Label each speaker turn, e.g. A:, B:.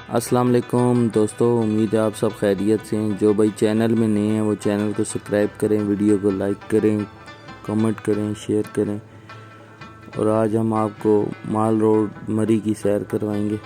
A: अस्सलाम वालेकुम दोस्तों, उम्मीद है आप सब खैरियत से हैं। जो भाई चैनल में नए हैं वो चैनल को सब्सक्राइब करें, वीडियो को लाइक करें, कमेंट करें, शेयर करें। और आज हम आपको माल रोड मरी की सैर करवाएंगे।